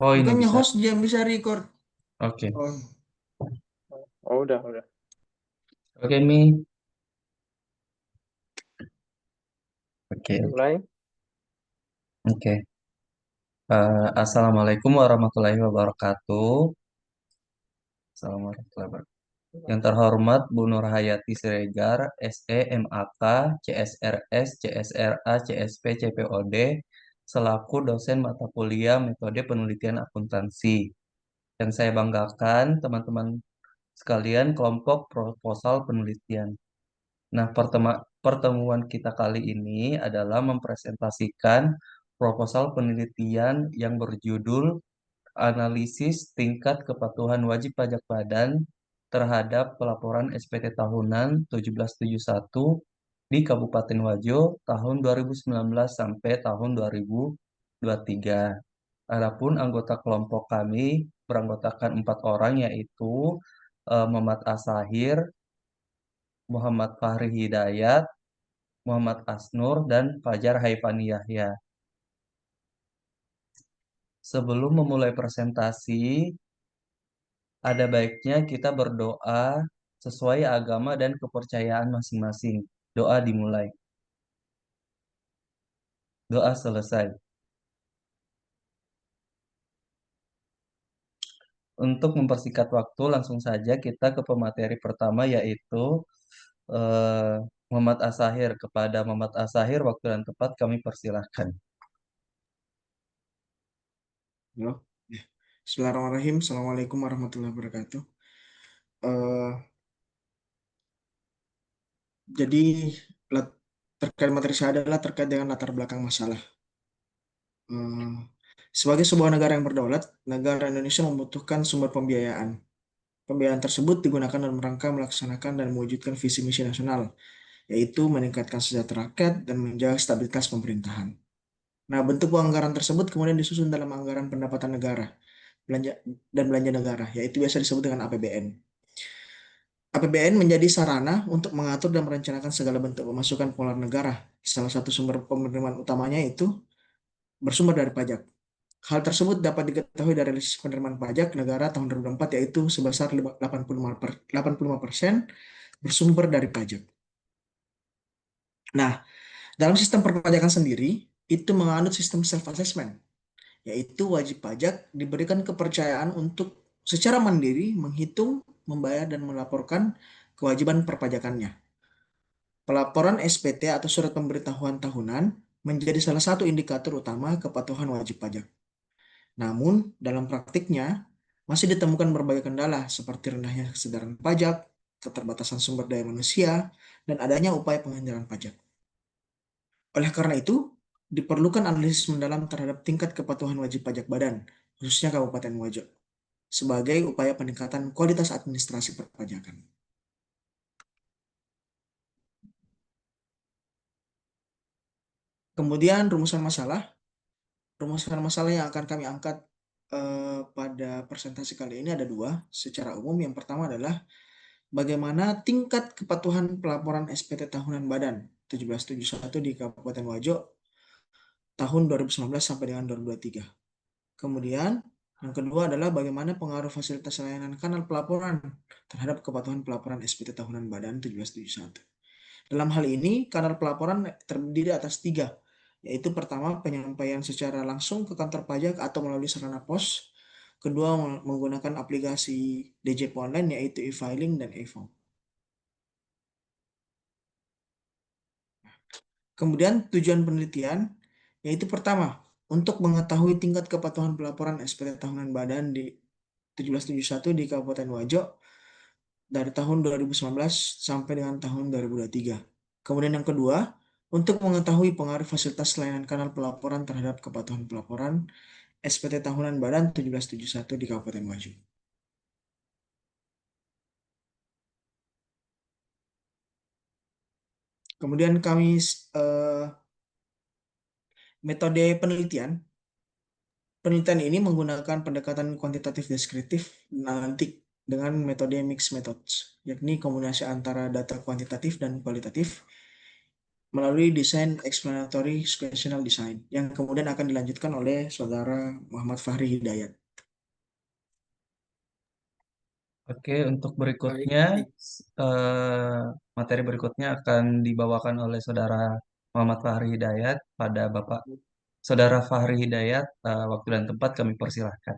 Oh, ini Bukannya bisa. host yang bisa record. Oke. Oh, Oh, udah. Oke, Mi. Oke, Oke, oke. mulai. Oke. Assalamualaikum warahmatullahi wabarakatuh. Assalamualaikum warahmatullahi wabarakatuh. Yang terhormat Bu Nur Hayati Siregar, SE, MAK, CSRS, CSRA, CSP, CPOD, selaku dosen mata kuliah metode penelitian akuntansi. Yang saya banggakan, teman-teman sekalian, kelompok proposal penelitian. Nah, pertemuan kita kali ini adalah mempresentasikan proposal penelitian yang berjudul Analisis Tingkat Kepatuhan Wajib Pajak Badan terhadap Pelaporan SPT Tahunan 1771 di Kabupaten Wajo tahun 2019 sampai tahun 2023. Adapun anggota kelompok kami beranggotakan 4 orang, yaitu Muhammad Asahir, Muhammad Fahri Hidayat, Muhammad Asnur, dan Fajar Haifani Yahya. Sebelum memulai presentasi, ada baiknya kita berdoa sesuai agama dan kepercayaan masing-masing. Doa dimulai. Doa selesai. Untuk mempersingkat waktu, langsung saja kita ke pemateri pertama, yaitu eh, Muhammad Asahir. Kepada Muhammad Asahir, waktu dan tempat kami persilahkan. halo. Ya. Bismillahirrahmanirrahim. Assalamualaikum warahmatullahi wabarakatuh. Eh, jadi lat- terkait materi saya adalah terkait dengan latar belakang masalah. Eh, Sebagai sebuah negara yang berdaulat, negara Indonesia membutuhkan sumber pembiayaan. Pembiayaan tersebut digunakan dalam rangka melaksanakan dan mewujudkan visi misi nasional, yaitu meningkatkan sejahtera rakyat dan menjaga stabilitas pemerintahan. Nah, bentuk anggaran tersebut kemudian disusun dalam anggaran pendapatan negara, belanja dan belanja negara, yaitu biasa disebut dengan APBN. APBN menjadi sarana untuk mengatur dan merencanakan segala bentuk pemasukan pengeluaran negara. Salah satu sumber penerimaan utamanya itu bersumber dari pajak. Hal tersebut dapat diketahui dari rilis penerimaan pajak negara tahun 2004, yaitu sebesar 85% bersumber dari pajak. Nah, dalam sistem perpajakan sendiri, itu menganut sistem self-assessment, yaitu wajib pajak diberikan kepercayaan untuk secara mandiri menghitung, membayar, dan melaporkan kewajiban perpajakannya. Pelaporan SPT atau surat pemberitahuan tahunan menjadi salah satu indikator utama kepatuhan wajib pajak. Namun, dalam praktiknya masih ditemukan berbagai kendala seperti rendahnya kesadaran pajak, keterbatasan sumber daya manusia, dan adanya upaya penghindaran pajak. Oleh karena itu, diperlukan analisis mendalam terhadap tingkat kepatuhan wajib pajak badan, khususnya Kabupaten Wajo, sebagai upaya peningkatan kualitas administrasi perpajakan. Kemudian rumusan masalah yang akan kami angkat pada presentasi kali ini ada dua secara umum. Yang pertama adalah bagaimana tingkat kepatuhan pelaporan SPT tahunan Badan 1771 di Kabupaten Wajo tahun 2019 sampai dengan 2023. Kemudian yang kedua adalah bagaimana pengaruh fasilitas layanan kanal pelaporan terhadap kepatuhan pelaporan SPT tahunan Badan 1771. Dalam hal ini, kanal pelaporan terdiri atas tiga, yaitu pertama penyampaian secara langsung ke kantor pajak atau melalui sarana pos, kedua menggunakan aplikasi DJP online yaitu e-filing dan e-form. Kemudian tujuan penelitian yaitu pertama, untuk mengetahui tingkat kepatuhan pelaporan SPT tahunan badan di 1771 di Kabupaten Wajo dari tahun 2019 sampai dengan tahun 2023. Kemudian yang kedua, untuk mengetahui pengaruh fasilitas layanan kanal pelaporan terhadap kepatuhan pelaporan SPT tahunan badan 1771 di Kabupaten Wajo. Kemudian kami metode penelitian. Penelitian ini menggunakan pendekatan kuantitatif deskriptif dan analitik dengan metode mixed methods, yakni kombinasi antara data kuantitatif dan kualitatif melalui desain explanatory situational design yang kemudian akan dilanjutkan oleh Saudara Muhammad Fahri Hidayat. Oke, untuk Baik, berikutnya, materi berikutnya akan dibawakan oleh Saudara Muhammad Fahri Hidayat. Pada Bapak Saudara Fahri Hidayat, waktu dan tempat kami persilahkan.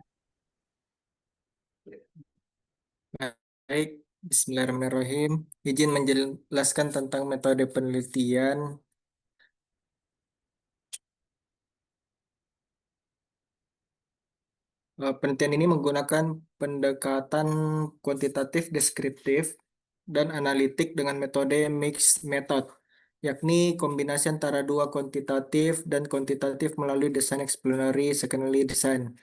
baik. Bismillahirrahmanirrahim. Izin menjelaskan tentang metode penelitian. Penelitian ini menggunakan pendekatan kuantitatif deskriptif dan analitik dengan metode mixed method, yakni kombinasi antara dua kuantitatif dan kuantitatif melalui desain explanatory secondary design.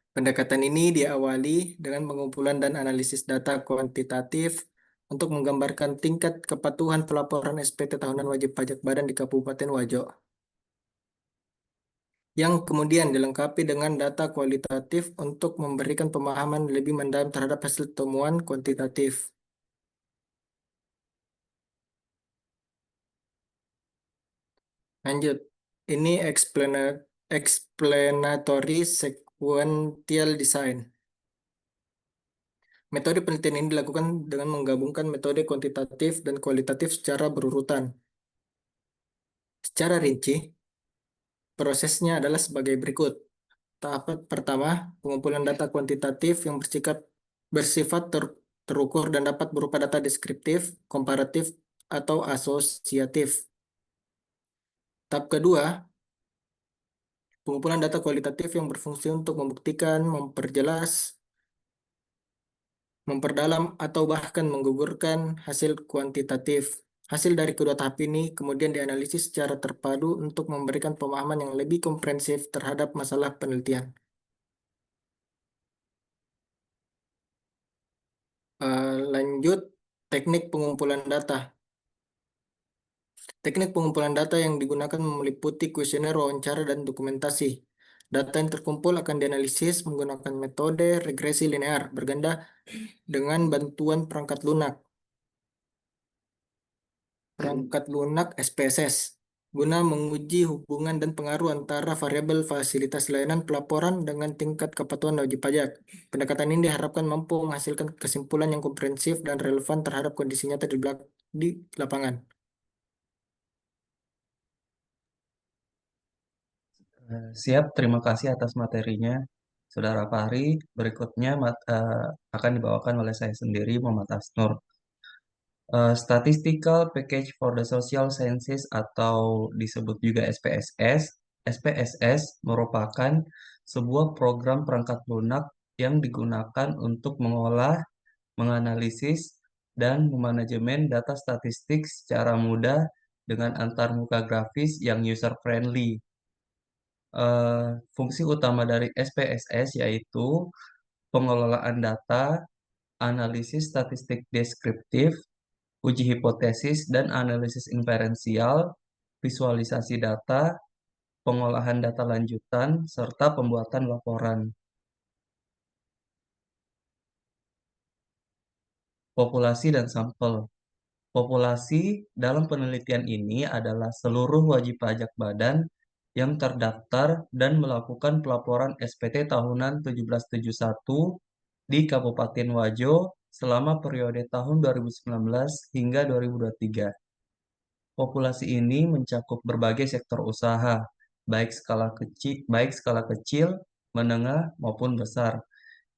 Pendekatan ini diawali dengan pengumpulan dan analisis data kuantitatif untuk menggambarkan tingkat kepatuhan pelaporan SPT tahunan wajib pajak badan di Kabupaten Wajo, yang kemudian dilengkapi dengan data kualitatif untuk memberikan pemahaman lebih mendalam terhadap hasil temuan kuantitatif. Lanjut, ini explanatory sequential design. Metode penelitian ini dilakukan dengan menggabungkan metode kuantitatif dan kualitatif secara berurutan. Secara rinci, prosesnya adalah sebagai berikut. Tahap pertama, pengumpulan data kuantitatif yang bersifat terukur dan dapat berupa data deskriptif, komparatif, atau asosiatif. Tahap kedua, pengumpulan data kualitatif yang berfungsi untuk membuktikan, memperjelas, memperdalam, atau bahkan menggugurkan hasil kuantitatif. Hasil dari kedua tahap ini kemudian dianalisis secara terpadu untuk memberikan pemahaman yang lebih komprehensif terhadap masalah penelitian. Lanjut, teknik pengumpulan data. Teknik pengumpulan data yang digunakan meliputi kuesioner, wawancara, dan dokumentasi. Data yang terkumpul akan dianalisis menggunakan metode regresi linear berganda dengan bantuan perangkat lunak SPSS guna menguji hubungan dan pengaruh antara variabel fasilitas layanan pelaporan dengan tingkat kepatuhan wajib pajak. Pendekatan ini diharapkan mampu menghasilkan kesimpulan yang komprehensif dan relevan terhadap kondisi nyata di lapangan. Siap, terima kasih atas materinya, Saudara Fahri. Berikutnya akan dibawakan oleh saya sendiri, Muhammad Asnur. Statistical Package for the Social Sciences atau disebut juga SPSS. SPSS merupakan sebuah program perangkat lunak yang digunakan untuk mengolah, menganalisis, dan memanajemen data statistik secara mudah dengan antarmuka grafis yang user-friendly. Fungsi utama dari SPSS yaitu pengelolaan data, analisis statistik deskriptif, uji hipotesis dan analisis inferensial, visualisasi data, pengolahan data lanjutan, serta pembuatan laporan. Populasi dan sampel. Populasi dalam penelitian ini adalah seluruh wajib pajak badan yang terdaftar dan melakukan pelaporan SPT tahunan 1771 di Kabupaten Wajo selama periode tahun 2019 hingga 2023. Populasi ini mencakup berbagai sektor usaha, baik skala kecil, menengah, maupun besar,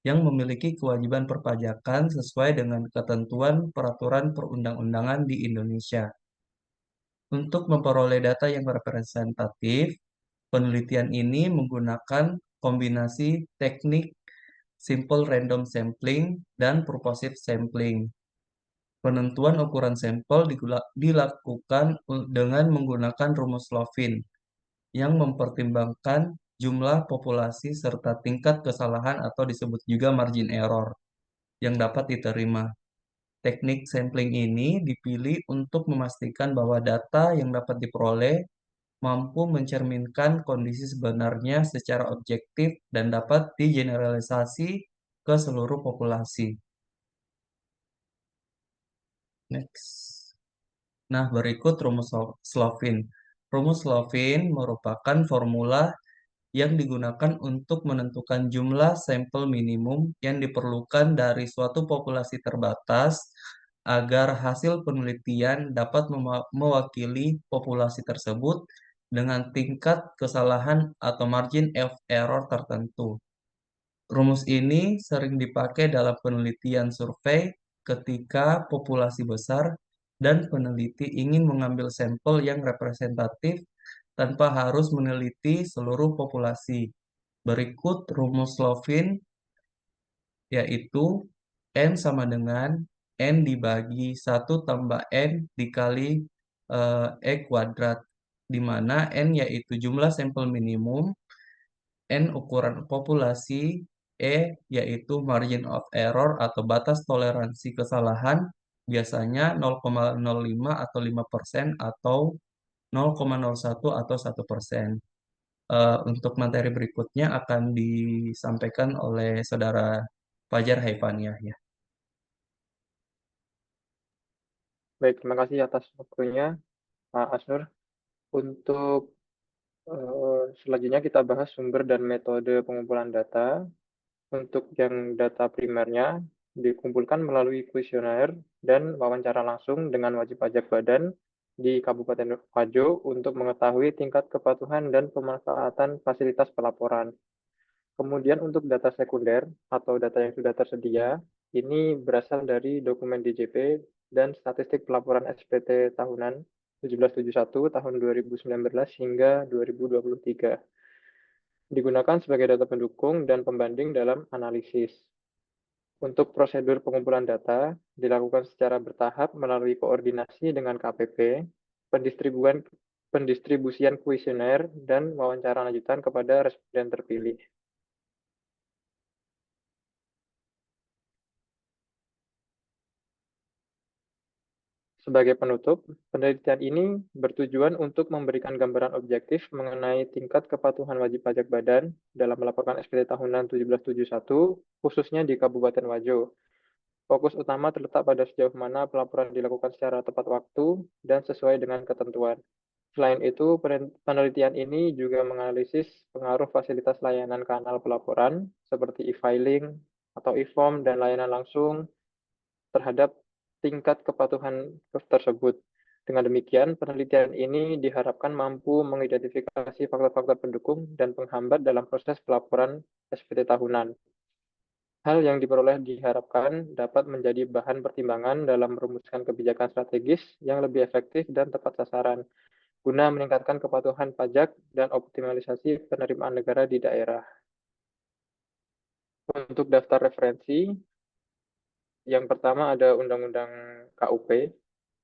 yang memiliki kewajiban perpajakan sesuai dengan ketentuan peraturan perundang-undangan di Indonesia. Untuk memperoleh data yang representatif, penelitian ini menggunakan kombinasi teknik simple random sampling dan purposive sampling. Penentuan ukuran sampel dilakukan dengan menggunakan rumus Lovin yang mempertimbangkan jumlah populasi serta tingkat kesalahan atau disebut juga margin error yang dapat diterima. Teknik sampling ini dipilih untuk memastikan bahwa data yang dapat diperoleh mampu mencerminkan kondisi sebenarnya secara objektif dan dapat digeneralisasi ke seluruh populasi. Next. Nah, berikut rumus Slovin. Rumus Slovin merupakan formula yang digunakan untuk menentukan jumlah sampel minimum yang diperlukan dari suatu populasi terbatas agar hasil penelitian dapat mewakili populasi tersebut dengan tingkat kesalahan atau margin of error tertentu. Rumus ini sering dipakai dalam penelitian survei ketika populasi besar dan peneliti ingin mengambil sampel yang representatif tanpa harus meneliti seluruh populasi. Berikut rumus Slovin, yaitu N sama dengan N dibagi 1 tambah N dikali E kuadrat, di mana N yaitu jumlah sampel minimum, N ukuran populasi, E yaitu margin of error atau batas toleransi kesalahan, biasanya 0,05 atau 5% atau 0,01 atau 1%. Untuk materi berikutnya akan disampaikan oleh Saudara Fajar Haifaniah ya. Baik, terima kasih atas waktunya, Pak Asnur. Untuk selanjutnya kita bahas sumber dan metode pengumpulan data. Untuk yang data primernya dikumpulkan melalui kuesioner dan wawancara langsung dengan wajib pajak badan di Kabupaten Wajo untuk mengetahui tingkat kepatuhan dan pemanfaatan fasilitas pelaporan. Kemudian untuk data sekunder atau data yang sudah tersedia, ini berasal dari dokumen DJP dan statistik pelaporan SPT tahunan 1771 tahun 2019 hingga 2023. Digunakan sebagai data pendukung dan pembanding dalam analisis. Untuk prosedur pengumpulan data dilakukan secara bertahap melalui koordinasi dengan KPP, pendistribusian kuesioner, dan wawancara lanjutan kepada responden terpilih. Sebagai penutup, penelitian ini bertujuan untuk memberikan gambaran objektif mengenai tingkat kepatuhan wajib pajak badan dalam melaporkan SPT tahunan 1771, khususnya di Kabupaten Wajo. Fokus utama terletak pada sejauh mana pelaporan dilakukan secara tepat waktu dan sesuai dengan ketentuan. Selain itu, penelitian ini juga menganalisis pengaruh fasilitas layanan kanal pelaporan seperti e-filing atau e-form dan layanan langsung terhadap tingkat kepatuhan tersebut. Dengan demikian, penelitian ini diharapkan mampu mengidentifikasi faktor-faktor pendukung dan penghambat dalam proses pelaporan SPT tahunan. Hal yang diperoleh diharapkan dapat menjadi bahan pertimbangan dalam merumuskan kebijakan strategis yang lebih efektif dan tepat sasaran, guna meningkatkan kepatuhan pajak dan optimalisasi penerimaan negara di daerah. Untuk daftar referensi, yang pertama ada Undang-Undang KUP,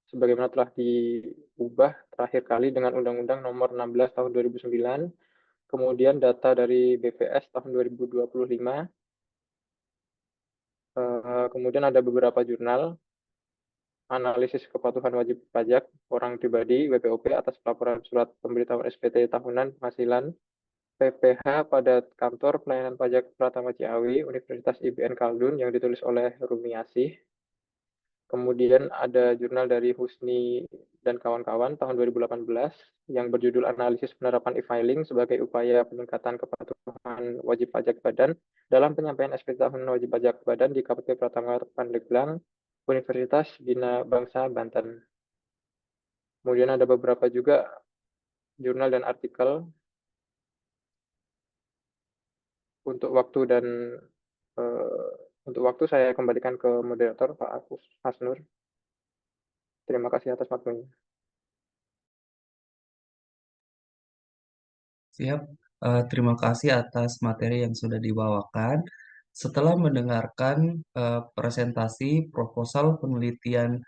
sebagaimana telah diubah terakhir kali dengan Undang-Undang Nomor 16 Tahun 2009, kemudian data dari BPS tahun 2025, kemudian ada beberapa jurnal, analisis kepatuhan wajib pajak orang pribadi WPOP atas pelaporan surat pemberitahuan SPT tahunan penghasilan, PPH pada kantor pelayanan pajak Pratama Ciawi Universitas IBN Khaldun yang ditulis oleh Rumi Asih. Kemudian ada jurnal dari Husni dan kawan-kawan tahun 2018 yang berjudul Analisis Penerapan e-filing sebagai upaya peningkatan kepatuhan wajib pajak badan dalam penyampaian SPT tahunan wajib pajak badan di KPP Pratama Pandeglang, Universitas Bina Bangsa, Banten. Kemudian ada beberapa juga jurnal dan artikel. Untuk waktu dan untuk waktu saya kembalikan ke moderator Pak Agus Hasnur. Terima kasih atas waktunya. Siap. Terima kasih atas materi yang sudah dibawakan. Setelah mendengarkan presentasi proposal penelitian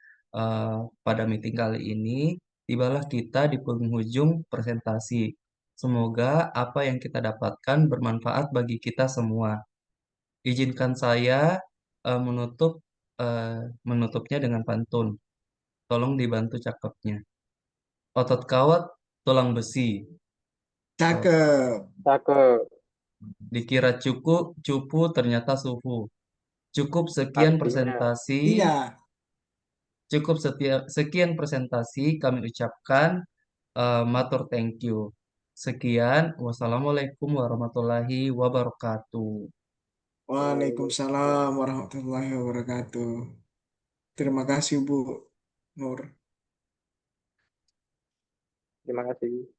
pada meeting kali ini, tibalah kita di penghujung presentasi. Semoga apa yang kita dapatkan bermanfaat bagi kita semua. Izinkan saya menutupnya dengan pantun. Tolong dibantu cakepnya. Otot kawat, tulang besi. Cakep. Cakep. Dikira cukup, cupu ternyata suhu. Cukup sekian Artinya. presentasi. Iya. Cukup sekian presentasi kami ucapkan. Matur thank you. Sekian, wassalamualaikum warahmatullahi wabarakatuh. Waalaikumsalam warahmatullahi wabarakatuh. Terima kasih Bu Nur. Terima kasih.